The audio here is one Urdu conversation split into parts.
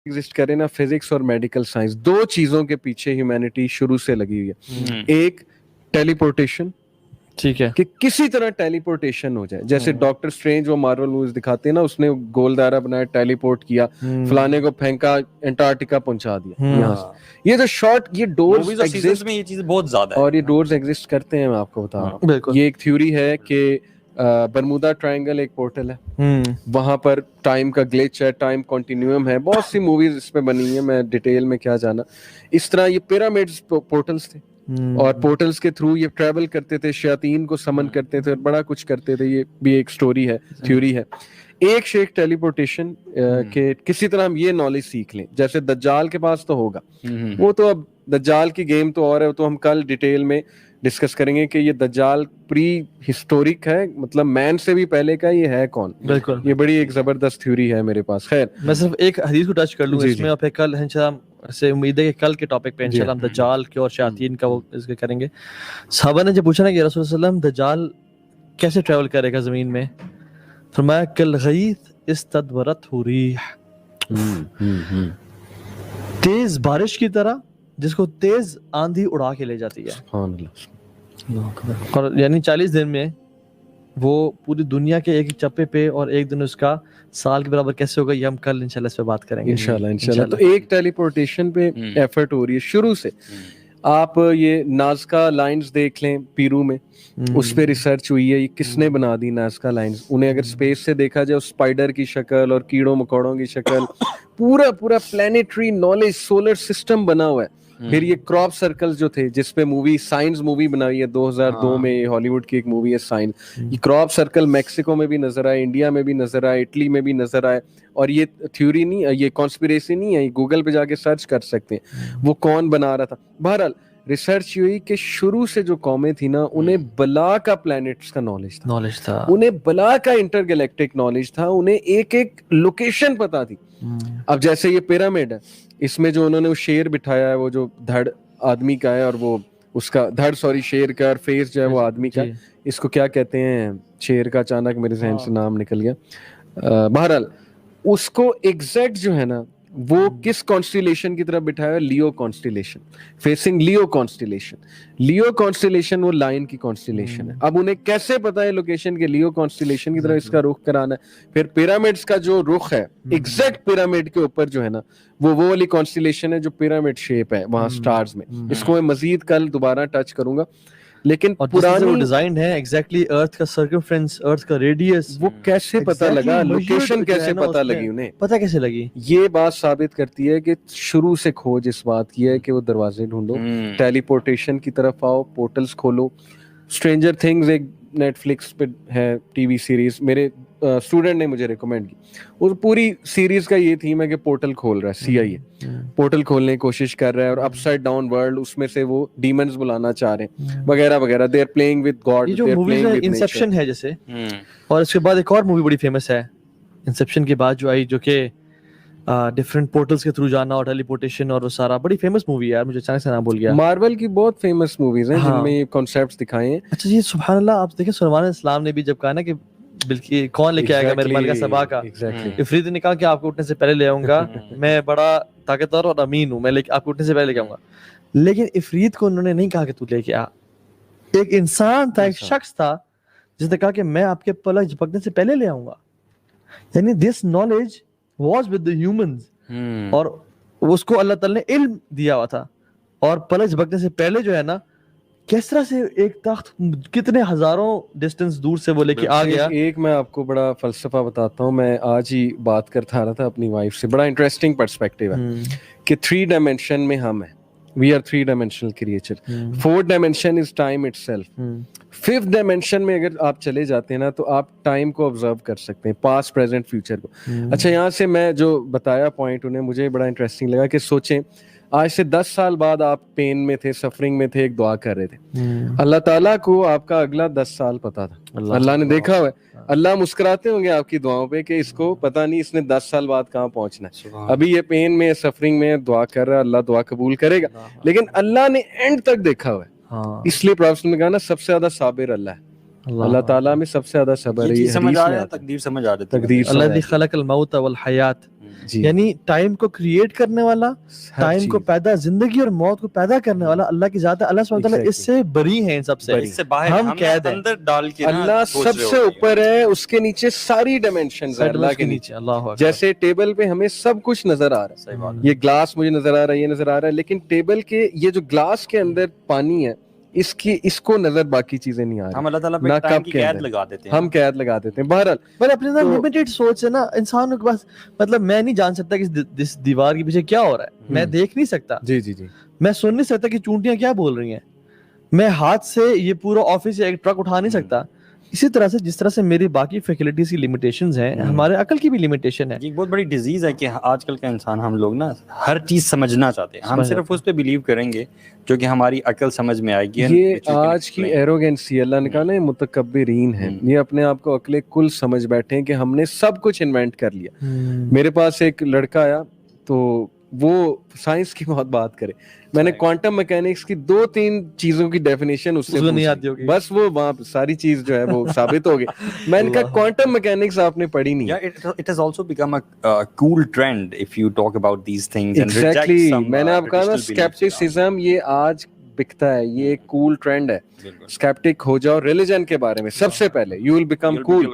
ایگزسٹ کرے نا, فزکس اور میڈیکل سائنس, دو چیزوں کے پیچھے ہیومینٹی شروع سے لگی ہوئی ہے. ایک ٹیلی پورٹیشن, ٹھیک ہے, کہ کسی طرح ٹیلی پورٹیشن ہو جائے, جیسے ڈاکٹر اسٹرینج وہ مارول موویز دکھاتے ہیں نا, اس نے گول دائرہ بنایا, ٹیلی پورٹ کیا, فلانے کو پھینکا, انٹارکٹیکا پہنچا دیا یہاں سے. یہ جو شارٹ, یہ ڈورز ایگزسٹ میں, یہ چیز بہت زیادہ ہے, اور یہ ڈورز ایگزسٹ کرتے ہیں. میں آپ کو بتا رہا ہوں, یہ ایک تھیوری ہے کہ برمودا ٹرائنگل ایک پورٹل ہے, وہاں پر ٹائم کا گلیچ ہے, ٹائم کنٹینیوم ہے, بہت سی موویز اس پہ بنی ہیں, میں ڈیٹیل میں کیا جانا. اس طرح یہ پیرامڈز پورٹلز تھے, اور پورٹلز کے تھرو یہ ٹریول کرتے تھے, شیاطین کو سمن کرتے تھے, بڑا کچھ کرتے تھے. یہ بھی ایک سٹوری ہے, تھیوری ہے. ایک شیخ ٹیلی پورٹیشن کہ کسی طرح ہم یہ نالج سیکھ لیں, جیسے دجال کے پاس تو ہوگا, وہ تو اب دجال کی گیم تو اور ہے, وہ تو ہم کل ڈیٹیل میں ڈسکس کریں گے کہ یہ دجال پری ہسٹورک ہے, مطلب مین سے بھی پہلے کا یہ ہے کون. بالکل, یہ بڑی ایک زبردست تھیوری ہے میرے پاس. خیر, میں صرف ایک حدیث کو ٹچ کر لوں اس میں, اور پھر کل انشاءاللہ سے امید ہے کہ کل کے ٹاپک پہ انشاءاللہ ہم دجال کے اور شیاطین کا وہ اس کے کریں گے. صحابہ نے جب پوچھا نا کہ رسول اللہ صلی اللہ علیہ وسلم دجال کیسے ٹریول کرے گا زمین میں, فرمایا کالغیث استدبرت ریح, تیز بارش کی طرح جس کو تیز آندھی اڑا کے لے جاتی ہے. سبحان اللہ. اور یعنی 40 دن میں وہ پوری دنیا کے ایک چپے پہ, اور ایک دن اس کا سال کے برابر کیسے ہوگا, یہ ہم کل انشاءاللہ اس پہ بات کریں گے انشاءاللہ. تو ایک ٹیلی پورٹیشن پہ ایفرٹ ہو رہی ہے شروع سے. آپ یہ نازکا لائنز دیکھ لیں پیرو میں, اس پہ ریسرچ ہوئی ہے, یہ کس نے بنا دی نازکا لائنز. انہیں اگر اسپیس سے دیکھا جائے, اسپائڈر کی شکل اور کیڑوں مکوڑوں کی شکل, پورا پلانیٹری نالج, سولر سسٹم بنا ہوا ہے. پھر یہ کراپ سرکل جو تھے, جس پہ مووی سائنس مووی بنائی ہے 2002 میں, ہالی ووڈ کی ایک مووی ہے سائنس. یہ کراپ سرکل میکسیکو میں بھی نظر آئے, انڈیا میں بھی نظر آئے, اٹلی میں بھی نظر آئے. اور یہ تھیوری نہیں, یہ کانسپیریسی نہیں ہے, یہ گوگل پہ جا کے سرچ کر سکتے ہیں وہ کون بنا رہا تھا. بہرحال ریسرچ ہوئی کہ شروع سے جو قومیں تھیں نا, انہیں بلا کا پلانٹس کا نالج تھا, انہیں بلا کا انٹر گلیکٹک نالج تھا, انہیں ایک ایک لوکیشن پتا تھی. اب جیسے یہ پیرامڈ ہے, اس میں جو انہوں نے وہ شیر بٹھایا ہے, وہ جو دھڑ آدمی کا ہے, اور وہ اس کا دھڑ شیر کا, اور فیس جو ہے وہ آدمی کا. اس کو کیا کہتے ہیں, شیر کا اچانک میرے ذہن سے نام نکل گیا. بہرحال اس کو ایگزیکٹ جو ہے نا, وہ کس کانسٹیلیشن کی طرف بٹھایا ہے, لیو کانسٹیلیشن, فیسنگ لیو کانسٹیلیشن. لیو کانسٹیلیشن وہ لائن کی کانسٹیلیشن ہے. اب انہیں کیسے پتا ہے لوکیشن کے لیو کانسٹیلیشن کی طرف اس کا رخ کرانا ہے. پھر پیرامڈس کا جو رخ ہے, ایگزیکٹ پیرامڈ کے اوپر جو ہے نا, وہ والی کانسٹیلیشن ہے جو پیرامڈ شیپ ہے وہاں سٹارز میں. اس کو میں مزید کل دوبارہ ٹچ کروں گا. لیکن پرانی ڈیزائن ہے ایگزیکٹلی ارتھ کا سرکمفرنس, ارتھ کا ریڈیس, وہ کیسے پتہ لگا, لوکیشن کیسے پتہ لگی انہیں, پتہ کیسے لگی. یہ بات ثابت کرتی ہے کہ شروع سے کھوج اس بات کی ہے کہ وہ دروازے ڈھونڈو, ٹیلی پورٹیشن کی طرف آؤ, پورٹلز کھولو. اسٹرینجر تھنگز ایک نیٹ فلکس پہ ہے ٹی وی سیریز, میرے اسٹوڈنٹ نے مجھے ریکمینڈ کی. وہ پوری سیریز کا یہ تھیم ہے کہ پورٹل کھول رہا ہے, CIA پورٹل کھولنے کی کوشش کر رہا ہے, اور اپ سائڈ ڈاؤن ورلڈ, اس میں سے وہ ڈیمنز بلانا چاہ رہے ہیں وغیرہ وغیرہ. They are playing with God. یہ جو موویز ہے انسیپشن ہے جیسے, اور اس کے بعد ایک اور مووی بڑی فیمس ہے انسیپشن کے بعد جو آئی, جو کہ ڈفرنٹ پورٹلز کے تھرو جانا اور ٹیلی پورٹیشن, اور وہ سارا بڑی فیمس مووی ہے یار, مجھے اچانک سے نام بھول گیا. مارول کی بہت فیمس موویز ہیں جن میں یہ کانسیپٹس دکھائے ہیں. اچھا جی, سبحان اللہ. آپ دیکھیں سلیمان علیہ السلام نے بھی جب کہا نا کہ بلکہ کون لے کے آئے گا میرے ملکہ سبا کا, افریت نے کہا کہ آپ کو اٹھنے سے پہلے لے آؤں گا, میں بڑا طاقتور اور امین ہوں, میں آپ کو اٹھنے سے پہلے لے کے آؤں گا. لیکن افریت کو انہوں نے نہیں کہا کہ تو لے کے آ. ایک انسان تھا, ایک شخص تھا جس نے کہا کہ میں آپ کے پلک جھپکنے سے پہلے لے آؤں گا. یعنی this knowledge was with the humans, اور اس کو اللہ تعالی نے علم دیا ہوا تھا. اور پلک جھپکنے سے پہلے جو ہے نا, کس طرح سے ایک تخت کتنے ہزاروں ڈسٹنس دور سے وہ لے کے آ گیا. ایک میں آپ کو بڑا فلسفہ بتاتا ہوں, میں آج ہی بات کرتا رہا تھا اپنی وائف سے, بڑا انٹرسٹنگ پرسپیکٹیو ہے کہ 3 ڈائمینشن میں ہم ہیں, we are 3 dimensional creature. 4th dimension is time itself. 5th dimension میں اگر آپ چلے جاتے ہیں نا, تو آپ ٹائم کو آبزرو کر سکتے ہیں, پاسٹ پریزنٹ فیوچر کو. اچھا, یہاں سے میں جو بتایا پوائنٹ انہیں مجھے بڑا انٹرسٹنگ لگا کہ سوچیں, آج سے 10 سال بعد آپ پین میں تھے, سفرنگ میں تھے, ایک دعا کر رہے تھے, اللہ تعالیٰ کو آپ کا اگلا 10 سال پتا تھا, اللہ نے دیکھا ہوا ہے. اللہ مسکراتے ہوں گے آپ کی دعاؤں پہ کہ اس کو پتا نہیں اس نے 10 سال بعد کہاں پہنچنا ہے, ابھی یہ پین میں, سفرنگ میں دعا کر رہا ہے, اللہ دعا قبول کرے گا. لیکن اللہ نے اینڈ تک دیکھا ہوا ہے, اس لیے پروفیسر نے کہا نا سب سے زیادہ صابر اللہ ہے, اللہ تعالیٰ میں سب سے زیادہ صبر ہے. سمجھ آ رہا ہے, تقدیر سمجھ آ رہی ہے. الذی خلق الموت والحیات, یعنی ٹائم کو کریٹ کرنے والا, ٹائم کو پیدا, زندگی اور موت کو پیدا کرنے والا اللہ کی ذات ہے. اللہ سبحانہ وتعالی اس سے بری ہیں, ان سب سے, اس سے باہر ہم قید ہیں. اندر ڈال کے اللہ سب سے اوپر ہے, اس کے نیچے ساری ڈائمینشنز ہیں اللہ کے نیچے. جیسے ٹیبل پہ ہمیں سب کچھ نظر آ رہا ہے, یہ گلاس مجھے نظر آ رہا ہے, یہ نظر آ رہا ہے, لیکن ٹیبل کے یہ جو گلاس کے اندر پانی ہے اس کو نظر باقی چیزیں نہیں آ رہی. ہم اللہ تعالیٰ پہ ٹائم کی قید لگا دیتے ہیں, ہم قید لگا دیتے ہیں. بہرحال پر اپنے اندر لمیٹڈ سوچ ہے نا انسان کے پاس, مطلب میں نہیں جان سکتا کہ اس دیوار کے پیچھے کیا ہو رہا ہے, میں دیکھ نہیں سکتا, جی جی جی, میں سن نہیں سکتا کہ چونٹیاں کیا بول رہی ہیں, میں ہاتھ سے یہ پورا آفس یا ایک ٹرک اٹھا نہیں سکتا. اسی طرح سے جس طرح سے میری باقی فیکلٹیز کی لمیٹیشنز ہیں, ہمارے عقل کی بھی لمیٹیشن ہے. یہ بہت بڑی ڈیزیز ہے کہ آج کل کا انسان, ہم لوگ نا ہر چیز سمجھنا چاہتے ہیں, ہم صرف اس پہ بلیو کریں گے جو کہ ہماری عقل سمجھ میں آئے گی. یہ آج کی ایروگینسی, اللہ نے کہا نا متکبرین ہیں, یہ اپنے آپ کو عقل کل سمجھ بیٹھے ہیں کہ ہم نے سب کچھ انوینٹ کر لیا. میرے پاس ایک لڑکا آیا تو وہ سائنس کی بہت بات کرے, میں نے کوانٹم میکینکس کی 2-3 چیزوں کی ڈیفینیشن اس سے نہیں آتی ہوگی, بس وہ وہاں ساری چیز جو ہے وہ ثابت ہو گئی. میں نے کہا کوانٹم میکینکس آپ نے پڑھی نہیں. It has also become a cool trend if you talk about these things and reject Exactly. some میں نے آپ کہا نا skepticism یہ آج بکتا ہے, یہ ایک کول ٹرینڈ ہے. اسکیپٹک ہو جاؤ ریلیجن کے بارے میں سب سے پہلے, یو ول بیکم کول,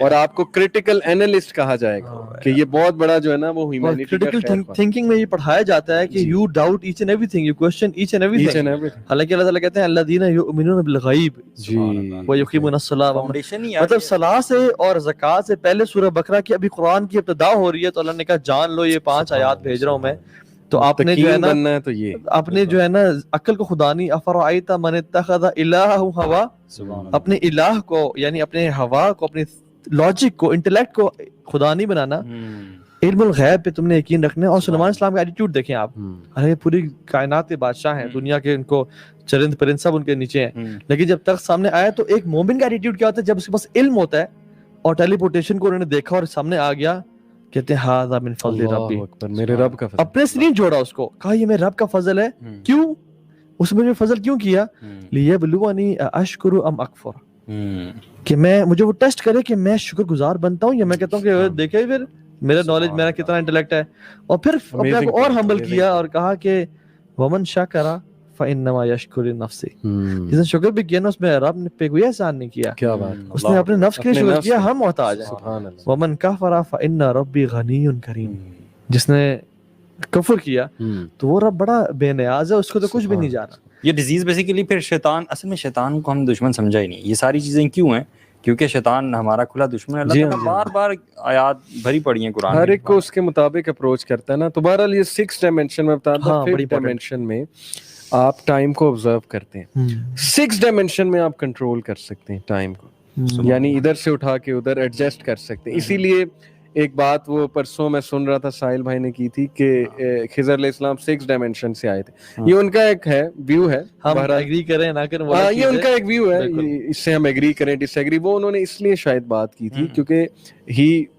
اور آپ کو کریٹیکل اینالسٹ کہا جائے گا کہ یہ بہت بڑا جو ہے نا وہ ہیومینٹی کا کریٹیکل تھنکنگ میں یہ پڑھایا جاتا ہے کہ you doubt each and everything, you question each and everything. حالانکہ اللہ تعالیٰ کہتے ہیں الذین یؤمنون بالغیب ویقیمون الصلاۃ, مطلب صلاح سے اور زکوٰۃ سے پہلے سورہ بقرہ کی ابھی قرآن کی ابتدا ہو رہی ہے, تو اللہ نے کہا جان لو یہ 5 آیات بھیج رہا ہوں میں, تو آپ نے جو ہے نا تو یہ اپنے جو ہے نا عقل کو خدا نہیں, افرأیت من اتخذ الہہ ہوا, اپنے الہ کو یعنی اپنے ہوا کو, اپنے لاجک کو, انٹلیکٹ کو خدا نہیں بنانا. علم الغیب پہ تم نے یقین رکھنا ہے. اور سلیمان السلام کا ایٹیٹیوڈ دیکھیں آپ, ارے پوری کائنات کے بادشاہ ہیں, دنیا کے ان کو چرند پرند سب ان کے نیچے ہیں, لیکن جب تک سامنے آیا تو ایک مومن کا ایٹیٹیوڈ کیا ہوتا ہے, جب اس کے پاس علم ہوتا ہے اور ٹیلی پورٹیشن کو انہوں نے دیکھا اور سامنے آ گیا, کہتے ہیں ھذا من فضل ربی, میرے رب کا فضل, اپنے سے نہیں جوڑا اس کو, کہا یہ میرے رب کا فضل ہے. کیوں اس میں فضل کیوں کیا, لیبلونی اشکر ام اکفر, کہ میں مجھے وہ ٹیسٹ کرے کہ میں شکر گزار بنتا ہوں یا میں کہتا ہوں کہ دیکھیں پھر میرا نالج, میرا کتنا انٹلیکٹ ہے. اور پھر اپنے آپ کو اور ہمبل کیا اور کہا کہ ومن شکر فانما یشکر لنفسہ, جس نے شکر بھی کیا نا اس میں رب نے پہ کوئی احسان نہیں کیا, کیا بات, اس نے اپنے نفس کے لیے شکر کیا, ہم محتاج ہیں. ومن کفر فان ربی غنی کریم, جس نے کفر کیا تو وہ رب بڑا بے نیاز ہے, اس کو تو کچھ بھی نہیں جانا. یہ ڈیزیز بیسیکلی پھر شیطان, اصل میں شیطان کو ہم دشمن سمجھا ہی نہیں. یہ ساری چیزیں کیوں ہیں, کیونکہ شیطان ہمارا کھلا دشمن ہے. اللہ تعالیٰ بار بار آیات بھری پڑی ہیں قرآن, ہر ایک کو اس کے مطابق اپروچ کرتا ہے نا. تو بہرحال یہ 6 ڈائمینشن میں بتا دوں, 5th ڈائمینشن میں آپ ٹائم کو آبزرو کرتے ہیں, 6 ڈائمینشن میں آپ کنٹرول کر سکتے ہیں ٹائم کو, یعنی ادھر سے اٹھا کے ادھر ایڈجسٹ کر سکتے ہیں. اسی لیے ایک بات وہ پرسوں میں سن رہا تھا ساحل بھائی نے کی تھی کہ خضر علیہ السلام 6 ڈائمینشن سے آئے تھے. یہ ان کا ایک ہے ویو ہے, ہم ایگری کریں نہ کریں, یہ ان کا ایک ویو ہے, اس سے ہم ایگری کریں ڈس ایگری. وہ انہوں نے اس لیے شاید بات کی تھی کیونکہ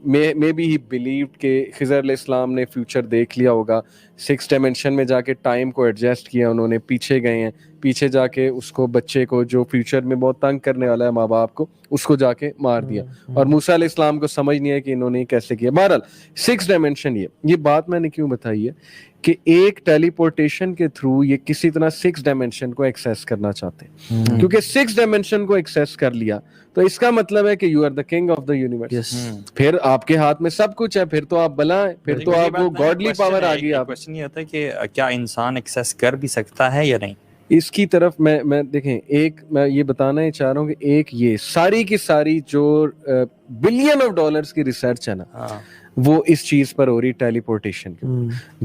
مے بی ہی بلیوڈ کہ خضر علیہ السلام نے فیوچر دیکھ لیا ہوگا, 6 ڈائمینشن میں جا کے ٹائم کو ایڈجسٹ کیا انہوں نے, پیچھے گئے ہیں, پیچھے جا کے اس کو بچے کو جو فیوچر میں بہت تنگ کرنے والا ہے ماں باپ کو, اس کو جا کے مار دیا. اور موسیٰ علیہ السلام کو سمجھ نہیں ہے کہ انہوں نے کیسے کیا. بہرحال 6 ڈائمینشن, یہ بات میں نے کیوں بتائی ہے کہ ایک ٹیلی پورٹیشن کے تھرو یہ کسی طرح 6 ڈائمینشن کو ایکسیس کرنا چاہتے ہیں, کیونکہ 6 ڈائمینشن کو ایکسیس کر لیا تو اس کا مطلب ہے کہ you are the king of the universe. پھر آپ کے ہاتھ میں سب کچھ ہے, پھر تو آپ بلا ہیں, پھر تو آپ کو گاڈلی پاور آ گئی. آپ کوسچن یہ ہوتا ہے کہ کیا انسان ایکسیس کر بھی سکتا ہے یا نہیں. اس کی طرف میں دیکھیں, ایک میں یہ بتانا ہی چاہ رہا ہوں کہ ایک یہ ساری کی ساری جو بلین آف ڈالرز کی ریسرچ ہے نا, وہ اس چیز پر ہو رہی ٹیلی پورٹیشن کی.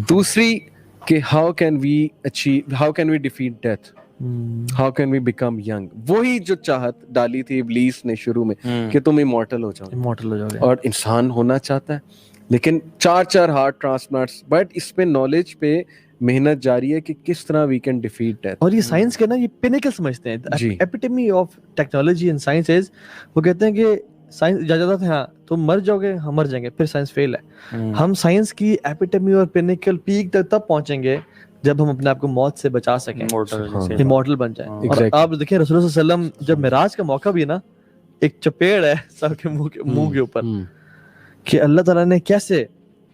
دوسری کہ how can we defeat death, how can we become young. وہی جو چاہت ڈالی تھی ابلیس نے شروع میں کہ تم ایمورٹل ہو جاؤ, اور انسان ہونا چاہتا ہے, لیکن 4 ہارٹ ٹرانسپلانٹس, بٹ اس پہ نالج پہ محنت جاری ہے کہ کس طرح وی کین ڈیفیٹ ڈیتھ. اور یہ سائنس کے نا یہ پینیکل سمجھتے ہیں, epitome of technology and science is, وہ کہتے ہیں کہ سائنس اجازت ہے, ہاں تم مر جاؤ گے, ہم مر جائیں گے, پھر سائنس فیل ہے. ہم سائنس کی ایپیٹمی اور پینیکل پیک تک تب پہنچیں گے جب ہم اپنے آپ کو موت سے بچا سکیں, امورٹل بن جائیں. اور آپ دیکھیں رسول اللہ صلی اللہ علیہ وسلم جب معراج کا موقع بھی نا, ایک چپیڑ ہے سب کے منہ کے اوپر کہ اللہ تعالیٰ نے کیسے